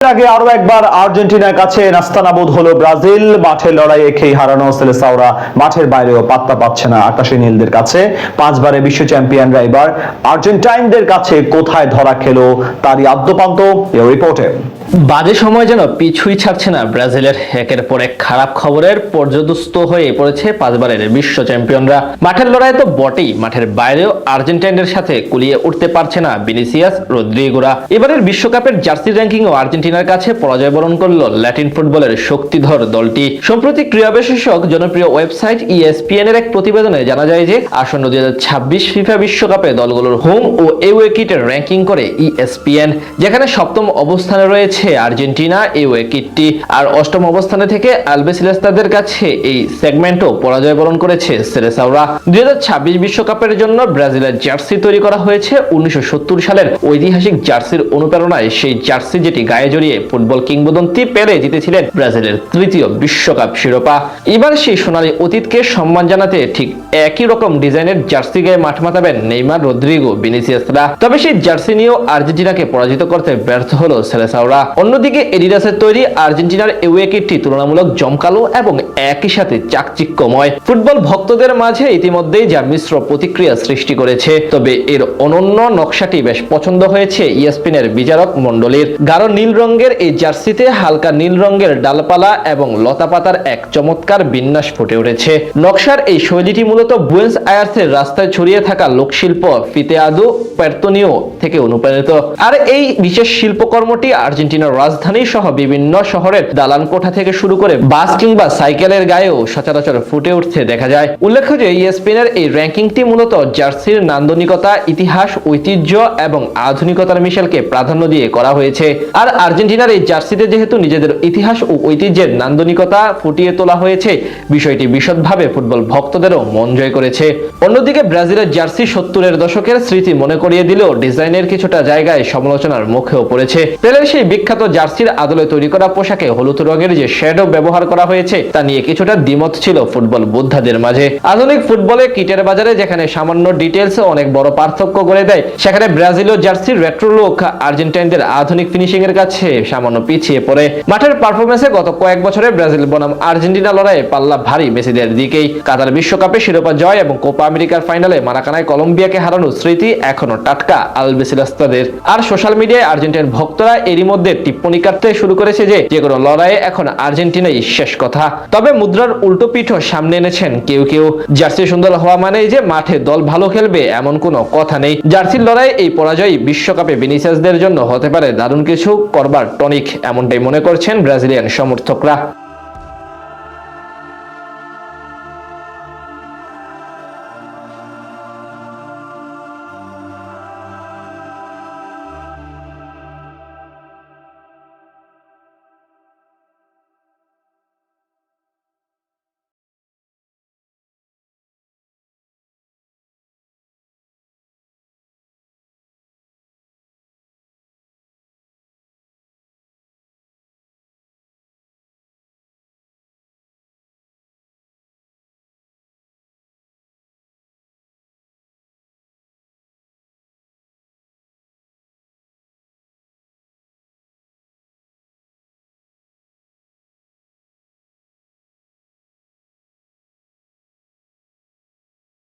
আগে আরো একবার আর্জেন্টিনার কাছে নাস্তানাবুদ হলো ব্রাজিল। মাঠের লড়াইয়ে খেই হারানো সেলেসাওরা মাঠের বাইরেও পাত্তা পাচ্ছে না আকাশী নীলদের কাছে। পাঁচবারের বিশ্ব চ্যাম্পিয়নরা এবার আর্জেন্টাইনদের কাছে কোথায় ধরা খেলো তারই আদ্যোপান্ত এই রিপোর্টে। বাজে সময় যেন পিছুই ছাড়ছে না ব্রাজিলের। একের পর এক খারাপ খবরের পর্যদস্ত হয়ে পড়েছে পাঁচবারের বিশ্ব চ্যাম্পিয়নরা। মাঠের লড়াই তো বটেই, মাঠের বাইরেও আর্জেন্টাইনদের সাথে কুলিয়ে উঠতে পারছে না ভিনিসিয়াস রদ্রিগোরা। এবারের বিশ্বকাপের জার্সি র্যাঙ্কিং ও আর্জেন্টিনার কাছে পরাজয় বরণ করল ল্যাটিন ফুটবলের শক্তিধর দলটি। সম্প্রতি ক্রীড়া বিশেষক জনপ্রিয় ওয়েবসাইট ESPN এর এক প্রতিবেদনে জানা যায় যে আসন্ন 2026 ফিফা বিশ্বকাপে দলগুলোর হোম ও এওয়ে কিটের র্যাঙ্কিং করে ESPN, যেখানে সপ্তম অবস্থানে রয়েছে আর্জেন্টিনা এওয়ে কিটটি, আর অষ্টম অবস্থানে থেকে আলবিসেলেস্তাদের কাছে এই সেগমেন্টও পরাজয় বরণ করেছে সেলেসাওরা। 2026 বিশ্বকাপের জন্য ব্রাজিলের জার্সি তৈরি করা হয়েছে 1970 সালের ঐতিহাসিক জার্সির অনুপ্রেরণায়। সেই জার্সি যেটি গায়ে জড়িয়ে ফুটবল কিংবদন্তি পেলে জিতেছিলেন ব্রাজিলের তৃতীয় বিশ্বকাপ শিরোপা। এবার সেই সোনালী অতীতকে সম্মান জানাতে ঠিক একই রকম ডিজাইনের জার্সি গায়ে মাঠ মাতাবেন নেইমার, রদ্রিগো, ভিনিসিয়াসরা। তবে সেই জার্সি নিয়েও আর্জেন্টিনাকে পরাজিত করতে ব্যর্থ হলো সেলেসাওরা। অন্যদিকে এডিডাসের তৈরি আর্জেন্টিনার এওয়ে কিটটি তুলনামূলক জমকালো এবং একই সাথে চাকচিক্যময়। ফুটবল ভক্তদের মাঝে ইতিমধ্যেই যা মিশ্র প্রতিক্রিয়া সৃষ্টি করেছে। তবে এর অনন্য নকশাটি বেশ পছন্দ হয়েছে ESPN এর বিচারক মণ্ডলীর। গাঢ় নীল রঙের এই জার্সিতে হালকা নীল রঙের ডালপালা এবং লতাপাতার এক চমৎকার বিন্যাস ফুটে উঠেছে। নকশার এই শৈলীটি মূলত বুয়েন্স আয়ার্সের রাস্তায় ছড়িয়ে থাকা লোকশিল্প ফিতেয়াদো পের্তোনিও থেকে অনুপ্রাণিত। আর এই বিশেষ শিল্পকর্মটি আর্জেন্টিনার রাজধানী সহ বিভিন্ন শহরের দালান কোঠা থেকে শুরু করে বাস কিংবা সাইকেলের গায়েও সচরাচর ফুটে উঠতে দেখা যায়। উল্লেখ্য যে ESPN এর এই র্যাঙ্কিংটি মূলত জার্সির নান্দনিকতা, ইতিহাস, ঐতিহ্য এবং আধুনিকতার মিশেলকে প্রাধান্য দিয়ে করা হয়েছে। আর আর্জেন্টিনার এই জার্সিতে যেহেতু নিজেদের ইতিহাস ও ঐতিহ্যের নান্দনিকতা ফুটিয়ে তোলা হয়েছে, বিষয়টি বিশদভাবে ফুটবল ভক্তদেরও মন জয় করেছে। অন্যদিকে ব্রাজিলের জার্সি 70-এর দশকের স্মৃতি মনে করিয়ে দিলেও ডিজাইনের কিছুটা জায়গায় সমালোচনার মুখেও পড়েছে। পেলের সেই বিখ্যাত জার্সির আদলে তৈরি করা পোশাকে হলুদ রঙের যে শ্যাডো ব্যবহার করা হয়েছে তা নিয়ে কিছুটা দ্বিমত ছিল ফুটবল বোদ্ধাদের মাঝে। আধুনিক ফুটবলে কিটের বাজারে যেখানে সামান্য ডিটেলস অনেক বড় পার্থক্য করে দেয়, সেখানে ব্রাজিলীয় জার্সির রেট্রো লুক আর্জেন্টাইনদের আধুনিক ফিনিশিং এর কাছে সামান্য পিছিয়ে পড়ে। মাঠের পারফরমেন্সে গত কয়েক বছরে ব্রাজিল বনাম আর্জেন্টিনা লড়াইয়ে পাল্লা ভারী মেসিদের দিকেই। কাতার বিশ্বকাপে শিরোপা জয় এবং কোপা আমেরিকার ফাইনালে মারাকানায় কলম্বিয়াকে হারানোর স্মৃতি এখনো টাটকা আলবিসেলেস্তাদের। আর সোশ্যাল মিডিয়ায় আর্জেন্টাইন ভক্তরা এরই মধ্যে টিপ্পনি কাটতে শুরু করেছে যে কোনো লড়াইয়ে এখন আর্জেন্টিনাই শেষ কথা। তবে মুদ্রার উল্টো পিঠও সামনে এনেছেন কেউ কেউ। জার্সি সুন্দর হওয়া মানেই যে মাঠে দল ভালো খেলবে এমন কোনো কথা নেই। জার্সির লড়াই এই পরাজয় বিশ্বকাপে ভিনিসিয়াসদের জন্য হতে পারে দারুণ কিছু করবার টনিক, এমনটাই মনে করছেন ব্রাজিলিয়ান সমর্থকরা।